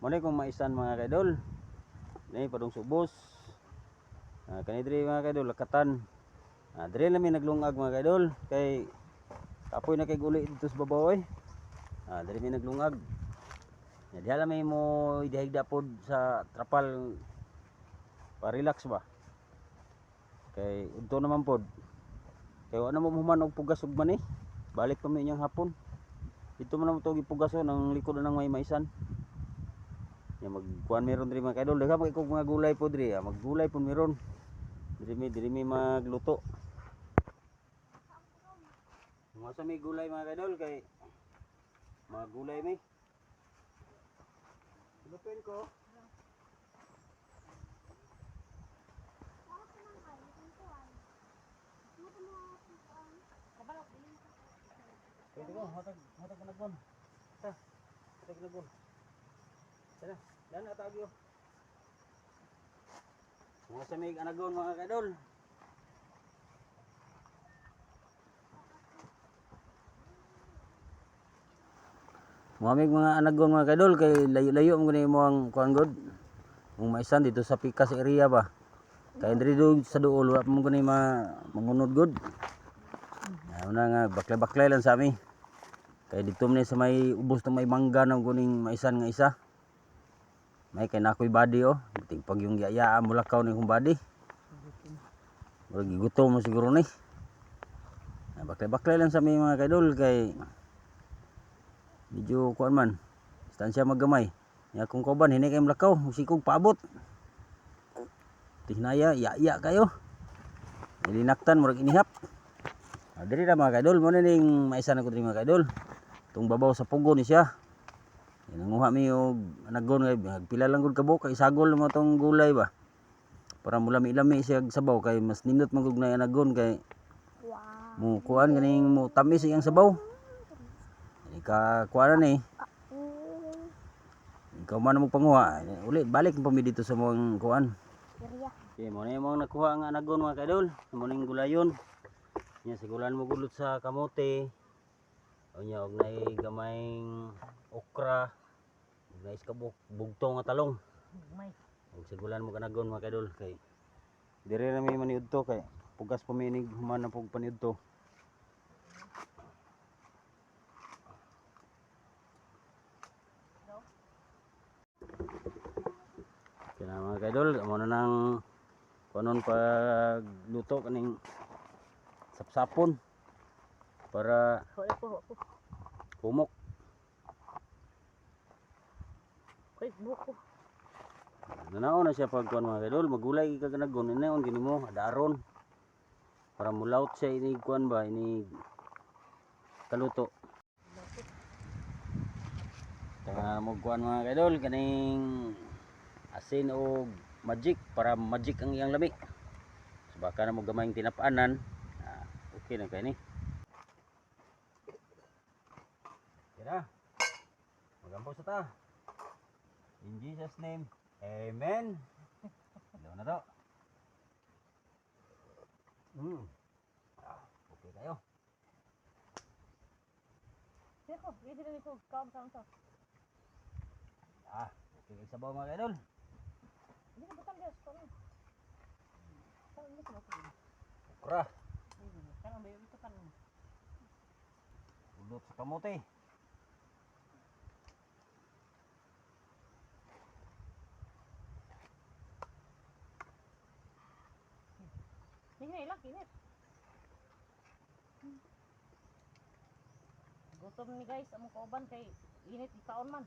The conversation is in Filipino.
Muna kung maisan mga kaidol. Ni padung subos. Kani diri mga kaidol lakatan. Diri na mi naglungag mga kaidol kay kapoy na kay guli dito sa babaw eh. Diri mi naglungag. Diha lang may mo idahigda pod sa trapal pa relax ba. Kay udto naman pod. Kay wala mo human og pugas ug man eh. Balik pa mi inyang hapon. Dito man mo to gipugason ang likod nang may maisan. Ya magkuan meron diri mga kaidol, daghang kay kog mga gulay po diri, maggulay pud meron. Diri mi magluto. Mga sa may gulay mga kaidol kay mga gulay mi. Lupin ko. Pwede ko, hatag nagon. Hatag nagon. Tara, dan atag yo. Mga sa may anagon mga kaidol. Mga anagon mga kaidol kay layo-layo mo gani mo ang kuan god. Kung maisan dito sa Pikas area ba. Kay diri do sa duol wala mo gani mangunod god. Una nga baklay-baklay lang sa ami. Kay dito man sa may ubos na may mangga na guning maisan nga isa. May kay nakoy body oh. Biting pag yung yayaan mo lakaw ni kong body. Murag gigutom mo siguro ni. Baklay-baklay lang sa ami mga kaidol kay medyo kuan man. Distansya maggamay. Ya kung kauban hini kay mulakaw, musikog paabot. Tihnaya ya kayo. Nilinaktan murag inihap. Diri na mga kaidol, mo na ning maisan ako diri mga kaidol. Tung babaw sa pugo ni siya. Nanguha mi og anagon kay pila lang gud kabuk kay sagol mo tong gulay ba. Para mulami-lami siya sabaw kay mas nindot man gud na anagon kay mo kuan ganing mo tamis iyang sabaw. Ika kuan ni. Ikaw man mo panguha, uli balik pa mi dito sa mong kuan. Okay, mo na yung nakuha nga anagon mga kaidol, mo ning gulayon. Nya sigulan mo gulot sa kamote. O nya og nay gamayng okra, og nay iskabuk bugtong nga talong. Og sigulan mo kanagon mga kaidol kay dire na mi maniudto kay pugas pa mi ning human na pug paniudto. Kaya mga kaidol, amo na nang kuanon pagluto kaning sapsapon para humok. Nanao na siya pag kuan mga kaidol, magulay ka kanagon inaon gini mo adaron para mulaut siya ini kuan ba ini kaluto. Tanga mo kuan mga kaidol kaning asin o magic para magic ang iyang lami. So baka na mo gamayng tinapanan. Okay na kay ni. Kira. Magampo sa ta. In Jesus name. Amen. Hello na to. Okay kayo. Seko, ready na nito. Kaum sa to. Okay kay sabaw mga kaidol. Hindi na butang Dios ko. Saan mo sa bato? Okra. Kan ba ito kan? Ulot sa kamote. Hindi na kinit. Gutom ni guys, amo kauban kay init di taon man.